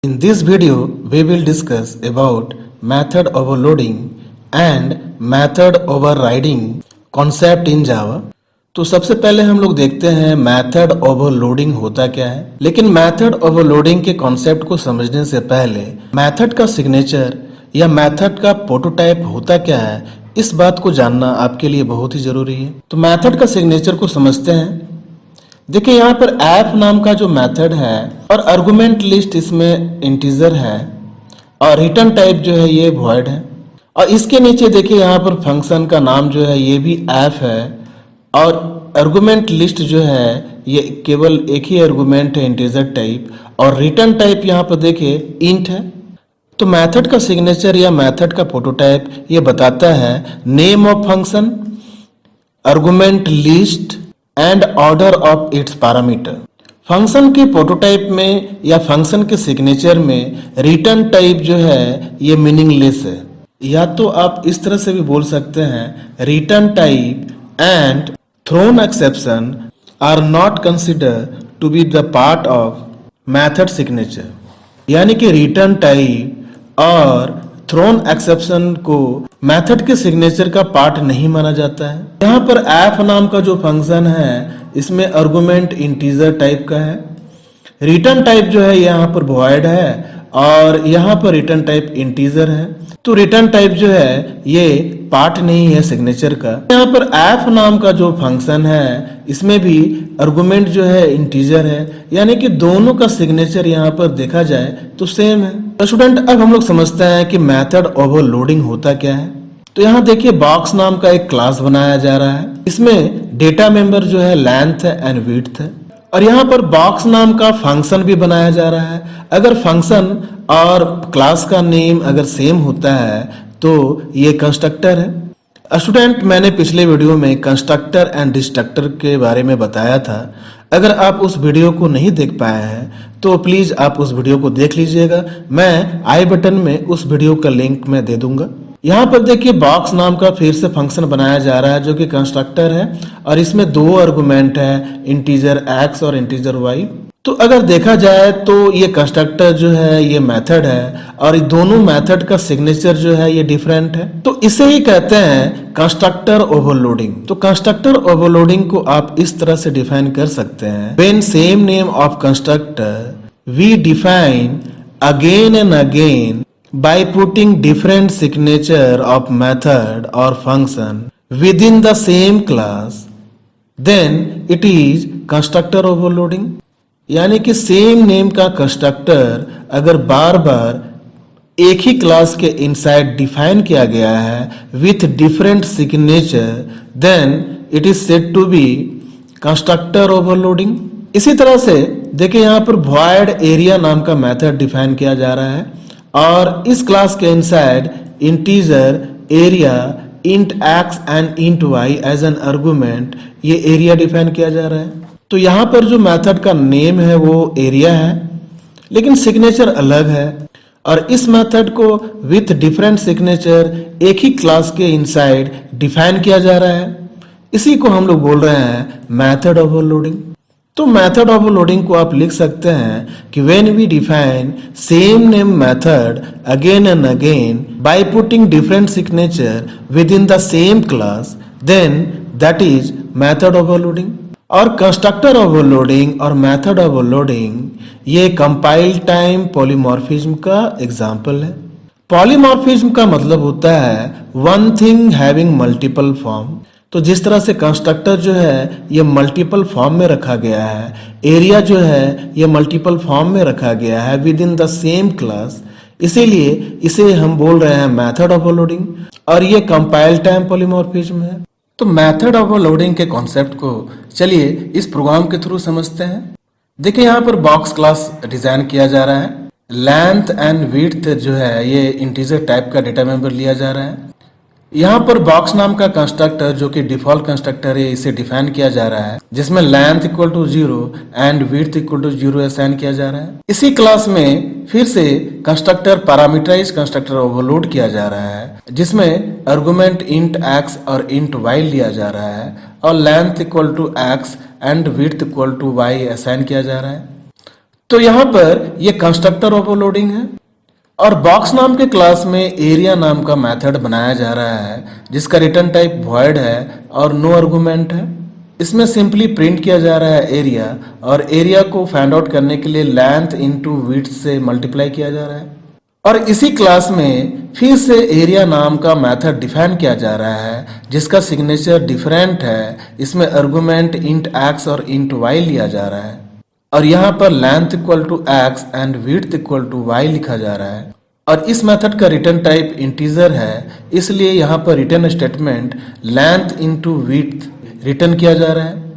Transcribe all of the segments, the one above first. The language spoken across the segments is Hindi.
In this video, we will discuss about method overloading and method overriding concept in Java. तो सबसे पहले हम लोग देखते हैं मेथड ओवरलोडिंग होता क्या है। लेकिन मेथड ओवरलोडिंग के कॉन्सेप्ट को समझने से पहले मेथड का सिग्नेचर या मेथड का प्रोटोटाइप होता क्या है, इस बात को जानना आपके लिए बहुत ही जरूरी है। तो मेथड का सिग्नेचर को समझते हैं। देखिए यहाँ पर ऐप नाम का जो मेथड है और आर्गुमेंट लिस्ट इसमें इंटीजर है और रिटर्न टाइप जो है ये वॉइड है। और इसके नीचे देखिए यहाँ पर फंक्शन का नाम जो है ये भी ऐप है और आर्गुमेंट लिस्ट जो है ये केवल एक ही आर्गुमेंट है इंटीजर टाइप और रिटर्न टाइप यहाँ पर देखिए इंट है। तो मेथड का सिग्नेचर या मेथड का प्रोटोटाइप ये बताता है name of function, argument list and order of its parameter. Function के प्रोटोटाइप में या फंक्शन के सिग्नेचर में रिटर्न टाइप जो है ये मीनिंगलेस है, या तो आप इस तरह से भी बोल सकते हैं return type and thrown exception are not consider to be the part of method signature. यानी कि रिटर्न टाइप और थ्रोन एक्सेप्शन को मेथड के सिग्नेचर का पार्ट नहीं माना जाता है। यहाँ पर एफ नाम का जो फंक्शन है इसमें आर्गुमेंट इंटीजर टाइप का है, रिटर्न टाइप जो है यहाँ पर वॉइड है और यहाँ पर रिटर्न टाइप इंटीजर है। तो रिटर्न टाइप जो है ये पार्ट नहीं है सिग्नेचर का। यहाँ पर एफ नाम का जो फंक्शन है इसमें भी आर्गुमेंट जो है इंटीजर है, यानी कि दोनों का सिग्नेचर यहाँ पर देखा जाए तो सेम है। तो स्टूडेंट अब हम लोग समझते हैं कि मेथड ओवरलोडिंग होता क्या है। तो यहाँ देखिए बॉक्स नाम का एक क्लास बनाया जा रहा है, इसमें डेटा मेंबर जो है लेंथ है एंड विड्थ है। और यहाँ पर बॉक्स नाम का फंक्शन भी बनाया जा रहा है। अगर फंक्शन और क्लास का नेम अगर सेम होता है तो ये कंस्ट्रक्टर है। स्टूडेंट मैंने पिछले वीडियो में कंस्ट्रक्टर एंड डिस्ट्रक्टर के बारे में बताया था। अगर आप उस वीडियो को नहीं देख पाए हैं तो प्लीज आप उस वीडियो को देख लीजिएगा। मैं आई बटन में उस वीडियो का लिंक मैं दे दूंगा। यहाँ पर देखिए बॉक्स नाम का फिर से फंक्शन बनाया जा रहा है जो कि कंस्ट्रक्टर है और इसमें दो आर्गुमेंट है इंटीजर एक्स और इंटीजर वाई। तो अगर देखा जाए तो ये कंस्ट्रक्टर जो है ये मेथड है और ये दोनों मेथड का सिग्नेचर जो है ये डिफरेंट है। तो इसे ही कहते हैं कंस्ट्रक्टर ओवरलोडिंग। तो कंस्ट्रक्टर ओवरलोडिंग को आप इस तरह से डिफाइन कर सकते हैं when same name of constructor we define again and again by putting different signature of method or function within the same class, then it is constructor overloading। यानी कि सेम नेम का कंस्ट्रक्टर अगर बार बार एक ही क्लास के इनसाइड डिफाइन किया गया है with different signature, then it is said to be constructor overloading. इसी तरह से देखिए यहाँ पर वॉइड एरिया नाम का मेथड डिफाइन किया जा रहा है और इस क्लास के inside integer area int X and int Y as an argument ये एरिया डिफाइन किया जा रहा है। तो यहाँ पर जो मेथड का नेम है वो एरिया है लेकिन सिग्नेचर अलग है और इस मेथड को विथ डिफरेंट सिग्नेचर एक ही क्लास के इनसाइड डिफाइन किया जा रहा है। इसी को हम लोग बोल रहे हैं मेथड ओवरलोडिंग। तो मेथड ओवरलोडिंग को आप लिख सकते हैं कि when we define same name method again and again by putting different signature within the same class, then that is method overloading. और कंस्ट्रक्टर ओवरलोडिंग और मेथड ओवरलोडिंग ये कंपाइल टाइम पॉलीमॉर्फिज्म का एग्जाम्पल है। पॉलीमॉर्फिज्म का मतलब होता है one thing having multiple form. तो जिस तरह से कंस्ट्रक्टर जो है ये मल्टीपल फॉर्म में रखा गया है, एरिया जो है ये मल्टीपल फॉर्म में रखा गया है with in the same class, इसीलिए इसे हम बोल रहे हैं मेथड ओवरलोडिंग और ये कंपाइल टाइम पॉलीमॉर्फिज्म है। तो मेथड ओवरलोडिंग के कॉन्सेप्ट को चलिए इस प्रोग्राम के थ्रू समझते हैं। देखिए यहाँ पर बॉक्स क्लास डिजाइन किया जा रहा है, लेंथ एंड विड्थ जो है ये इंटीजर टाइप का डेटा मेंबर लिया जा रहा है। यहाँ पर बॉक्स नाम का कंस्ट्रक्टर जो कि डिफॉल्ट कंस्ट्रक्टर है इसे डिफाइन किया जा रहा है जिसमें length equal to 0 and width equal to 0 assign किया जा रहा है। इसी क्लास में फिर से कंस्ट्रक्टर पैरामीटराइज कंस्ट्रक्टर ओवरलोड किया जा रहा है जिसमें आर्गुमेंट इंट एक्स और इंट वाई लिया जा रहा है और length equal to x and width equal to y assign किया जा रहा है। तो यहाँ पर ये कंस्ट्रक्टर ओवरलोडिंग है और बॉक्स नाम के क्लास में एरिया नाम का मेथड बनाया जा रहा है जिसका रिटर्न टाइप वॉइड है और नो आर्गुमेंट है। इसमें सिंपली प्रिंट किया जा रहा है एरिया और एरिया को फाइंड आउट करने के लिए लेंथ इनटू विड्थ से मल्टीप्लाई किया जा रहा है। और इसी क्लास में फिर से एरिया नाम का मेथड डिफाइन किया जा रहा है जिसका सिग्नेचर डिफरेंट है। इसमें आर्गुमेंट इंट एक्स और इंट वाई लिया जा रहा है और यहाँ पर length equal to x and width equal to y लिखा जा रहा है। और इस मेथड का रिटर्न टाइप इंटीजर है इसलिए यहाँ पर return statement length into width return किया जा रहा है।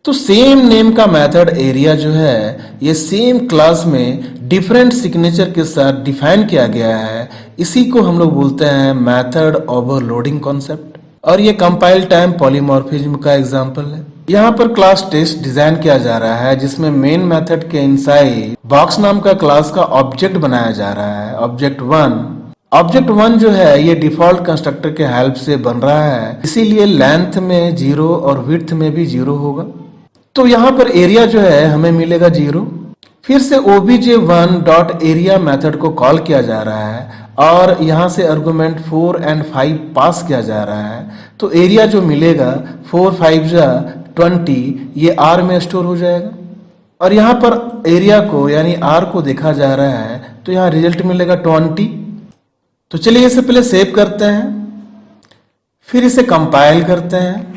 तो सेम नेम का मेथड एरिया जो है ये सेम क्लास में डिफरेंट सिग्नेचर के साथ डिफाइन किया गया है। इसी को हम लोग बोलते हैं मेथड ओवरलोडिंग कॉन्सेप्ट और ये कंपाइल टाइम पॉलीमॉर्फिज्म का एग्जांपल है। यहाँ पर क्लास टेस्ट डिजाइन किया जा रहा है जिसमें मेन मेथड के इनसाइड बॉक्स नाम का क्लास का ऑब्जेक्ट बनाया जा रहा है ऑब्जेक्ट वन जो है ये डिफॉल्ट कंस्ट्रक्टर के हेल्प से बन रहा है इसीलिए लेंथ में 0 और विड्थ में भी 0 होगा। तो यहाँ पर एरिया जो है हमें मिलेगा 0। फिर से obj1 डॉट एरिया मेथड को कॉल किया जा रहा है और यहाँ से आर्गुमेंट 4 और 5 पास किया जा रहा है। तो एरिया जो मिलेगा 4 5 जा 20 ये R में स्टोर हो जाएगा और यहाँ पर एरिया को यानी R को देखा जा रहा है तो यहाँ रिजल्ट मिलेगा 20। तो चलिए इसे पहले सेव करते हैं फिर इसे कंपाइल करते हैं।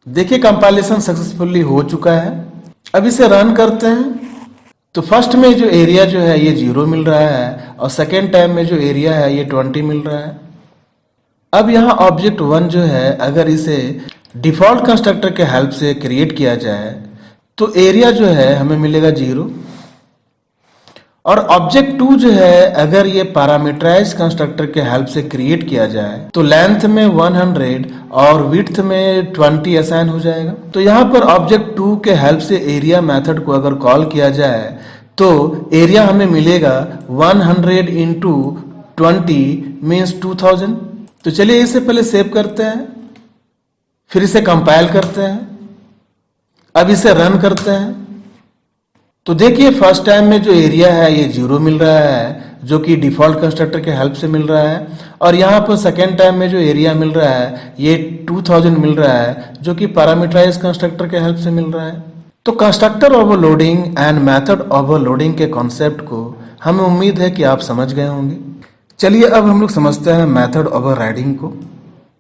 देखिए कंपाइलेशन सक्सेसफुली हो चुका है। अब इसे रन करते हैं तो फर्स्ट में जो एरिया जो है ये 0 मिल रहा है और सेकेंड टाइम में जो एरिया है ये 20 मिल रहा है। अब यहाँ ऑब्जेक्ट 1 जो है अगर इसे डिफॉल्ट कंस्ट्रक्टर के हेल्प से क्रिएट किया जाए तो एरिया जो है हमें मिलेगा 0 और ऑब्जेक्ट 2 जो है अगर ये पैरामीटराइज कंस्ट्रक्टर के हेल्प से क्रिएट किया जाए तो लेंथ में 100 और विड्थ में 20 असाइन हो जाएगा। तो यहाँ पर ऑब्जेक्ट 2 के हेल्प से एरिया मेथड को अगर कॉल किया जाए तो एरिया हमें मिलेगा 100 इंटू 20 मीन्स 2000। तो चलिए इसे पहले सेव करते हैं फिर इसे कंपाइल करते हैं। अब इसे रन करते हैं तो देखिए फर्स्ट टाइम में जो एरिया है ये 0 मिल रहा है जो कि डिफॉल्ट कंस्ट्रक्टर के हेल्प से मिल रहा है और यहाँ पर सेकेंड टाइम में जो एरिया मिल रहा है ये 2000 मिल रहा है जो कि पैरामीटराइज कंस्ट्रक्टर के हेल्प से मिल रहा है। तो constructor overloading and method overloading के कॉन्सेप्ट को हमें उम्मीद है कि आप समझ गए होंगे। चलिए अब हम लोग समझते हैं मेथड ओवरराइडिंग को।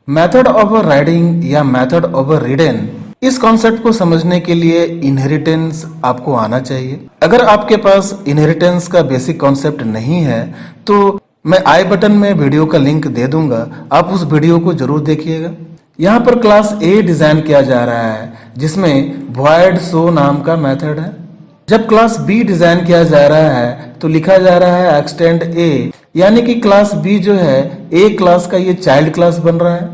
मेथड ओवरराइडिंग या मेथड ओवररिडन इस कॉन्सेप्ट को समझने के लिए इनहेरिटेंस आपको आना चाहिए। अगर आपके पास इनहेरिटेंस का बेसिक कॉन्सेप्ट नहीं है तो मैं आई बटन में वीडियो का लिंक दे दूंगा, आप उस वीडियो को जरूर देखिएगा। यहाँ पर क्लास A डिजाइन किया जा रहा है जिसमें void show नाम का मेथड है। जब क्लास B डिजाइन किया जा रहा है तो लिखा जा रहा है एक्सटेंड A, यानी कि क्लास B जो है A क्लास का ये चाइल्ड क्लास बन रहा है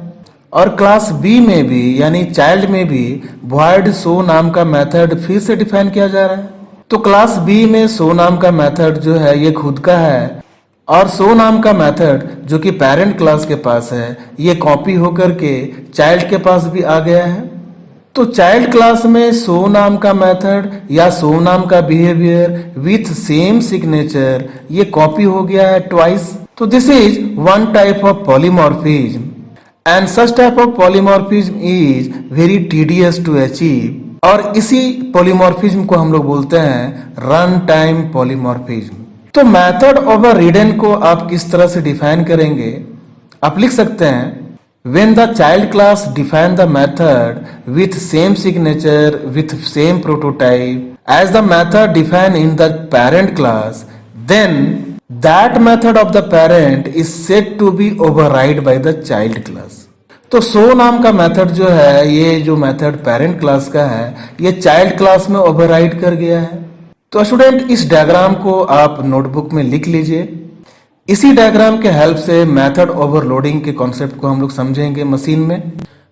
और क्लास B में भी यानी चाइल्ड में भी void show नाम का मेथड फिर से डिफाइन किया जा रहा है। तो क्लास B में show नाम का मेथड जो है ये खुद का है और show नाम का मेथड जो कि पेरेंट क्लास के पास है ये कॉपी होकर के चाइल्ड के पास भी आ गया है। तो चाइल्ड क्लास में show नाम का मेथड या show नाम का बिहेवियर विथ सेम सिग्नेचर ये कॉपी हो गया है ट्वाइस। तो this is one type of polymorphism and such type of polymorphism is very tedious to achieve और इसी polymorphism को हम लोग बोलते हैं रन टाइम polymorphism। तो मेथड ओवररिडन को आप किस तरह से डिफाइन करेंगे, आप लिख सकते हैं when the child class define the method with same signature with same prototype as the method defined in the parent class then that method of the parent is said to be override by the child class। तो show नाम का मेथड जो है ये जो मेथड पेरेंट क्लास का है ये चाइल्ड क्लास में ओवरराइड कर गया है। तो स्टूडेंट इस डायग्राम को आप नोटबुक में लिख लीजिए। इसी डायग्राम के हेल्प से मेथड ओवरलोडिंग के कॉन्सेप्ट को हम लोग समझेंगे मशीन में।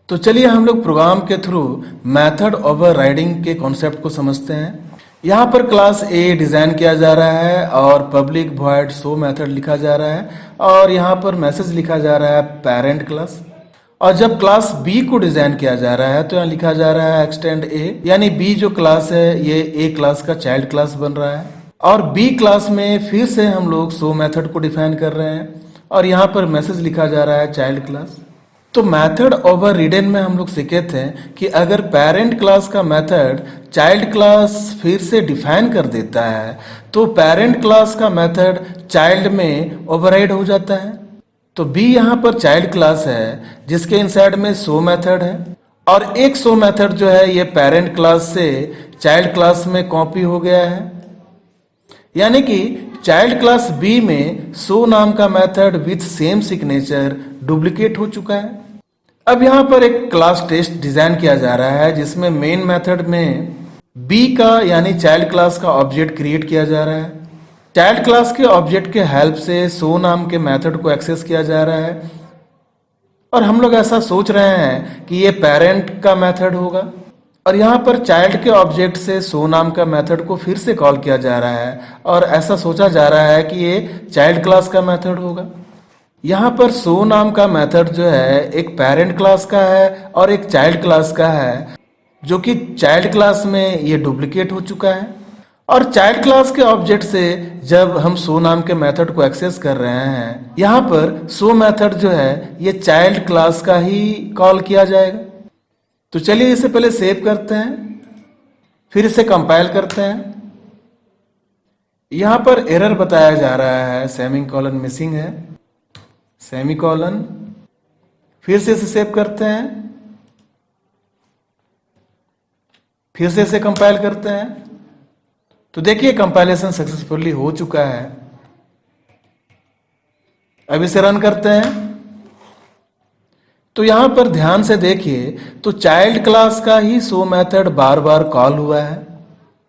तो चलिए हम लोग प्रोग्राम के थ्रू मेथड ओवरराइडिंग के कॉन्सेप्ट को समझते हैं। यहाँ पर क्लास A डिजाइन किया जा रहा है और पब्लिक void show मेथड लिखा जा रहा है और यहाँ पर मैसेज लिखा जा रहा है पेरेंट क्लास। और जब क्लास B को डिजाइन किया जा रहा है तो यहाँ लिखा जा रहा है एक्सटेंड A, यानी B जो क्लास है ये A क्लास का चाइल्ड क्लास बन रहा है। और बी क्लास में फिर से हम लोग सो मेथड को डिफाइन कर रहे हैं और यहाँ पर मैसेज लिखा जा रहा है चाइल्ड क्लास। तो मेथड ओवर रिडन में हम लोग सीखे थे कि अगर पेरेंट क्लास का मेथड चाइल्ड क्लास फिर से डिफाइन कर देता है तो पेरेंट क्लास का मेथड चाइल्ड में ओवरराइड हो जाता है। तो बी यहाँ पर चाइल्ड क्लास है जिसके इनसाइड में सो मेथड है और एक सो मेथड जो है ये पेरेंट क्लास से चाइल्ड क्लास में कॉपी हो गया है, यानी कि चाइल्ड क्लास बी में सो नाम का method with same signature duplicate हो चुका है। अब यहाँ पर एक क्लास टेस्ट डिजाइन किया जा रहा है जिसमें मेन मेथड में बी का यानी चाइल्ड क्लास का ऑब्जेक्ट क्रिएट किया जा रहा है। चाइल्ड क्लास के ऑब्जेक्ट के हेल्प से सो नाम के मेथड को एक्सेस किया जा रहा है और हम लोग ऐसा सोच रहे हैं कि ये पेरेंट का मेथड होगा और यहाँ पर चाइल्ड के ऑब्जेक्ट से सो नाम का मेथड को फिर से कॉल किया जा रहा है और ऐसा सोचा जा रहा है कि ये चाइल्ड क्लास का मेथड होगा। यहाँ पर सो नाम का मेथड जो है एक पेरेंट क्लास का है और एक चाइल्ड क्लास का है, जो कि चाइल्ड क्लास में ये डुप्लीकेट हो चुका है और चाइल्ड क्लास के ऑब्जेक्ट से जब हम सो नाम के मेथड को एक्सेस कर रहे हैं, यहाँ पर सो मेथड जो है ये चाइल्ड क्लास का ही कॉल किया जाएगा। तो चलिए इसे पहले सेव करते हैं, फिर इसे कंपाइल करते हैं। यहाँ पर एरर बताया जा रहा है, सेमीकोलन मिसिंग है, सेमीकोलन। फिर से इसे सेव करते हैं, फिर से इसे कंपाइल करते हैं। तो देखिए कंपाइलेशन सक्सेसफुली हो चुका है। अब इसे रन करते हैं। तो यहां पर ध्यान से देखिए तो चाइल्ड क्लास का ही सो मेथड बार बार कॉल हुआ है।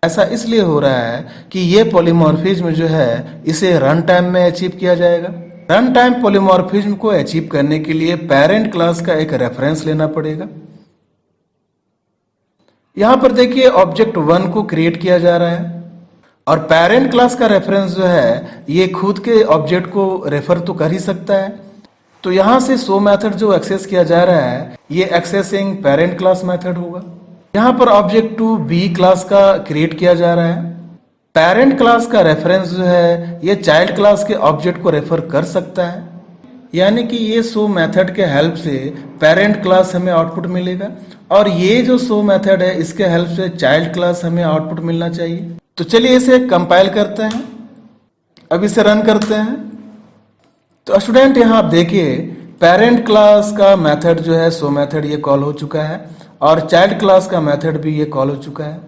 ऐसा इसलिए हो रहा है कि ये पॉलीमॉर्फिज्म जो है इसे रन टाइम में अचीव किया जाएगा। रन टाइम पॉलीमॉर्फिज्म को अचीव करने के लिए पेरेंट क्लास का एक रेफरेंस लेना पड़ेगा। यहां पर देखिए ऑब्जेक्ट 1 को क्रिएट किया जा रहा है और पेरेंट क्लास का रेफरेंस जो है ये खुद के ऑब्जेक्ट को रेफर तो कर ही सकता है। तो यहां से सो मेथड जो एक्सेस किया जा रहा है ये एक्सेसिंग पेरेंट क्लास मेथड होगा। यहां पर ऑब्जेक्ट 2 बी क्लास का क्रिएट किया जा रहा है। पेरेंट क्लास का रेफरेंस जो है ये चाइल्ड क्लास के ऑब्जेक्ट को रेफर कर सकता है, यानी कि ये सो मेथड के हेल्प से पेरेंट क्लास हमें आउटपुट मिलेगा और ये जो सो मेथड है इसके हेल्प से चाइल्ड क्लास हमें आउटपुट मिलना चाहिए। तो चलिए इसे कंपाइल करते हैं, अब इसे रन करते हैं। तो स्टूडेंट यहाँ आप देखिए पेरेंट क्लास का मेथड जो है सो मेथड ये कॉल हो चुका है और चाइल्ड क्लास का मेथड भी ये कॉल हो चुका है।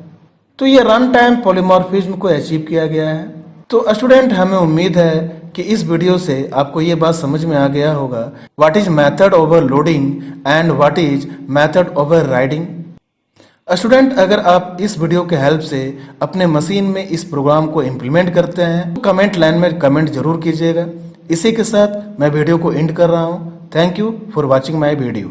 तो ये रन टाइम पॉलीमॉर्फिज्म को अचीव किया गया है। तो स्टूडेंट हमें उम्मीद है कि इस वीडियो से आपको ये बात समझ में आ गया होगा what is method overloading and what is method overriding. Student अगर आप इस वीडियो के हेल्प से अपने मशीन में इस प्रोग्राम को इम्प्लीमेंट करते हैं तो कमेंट लाइन में कमेंट जरूर कीजिएगा। इसी के साथ मैं वीडियो को एंड कर रहा हूँ। Thank you for watching my video.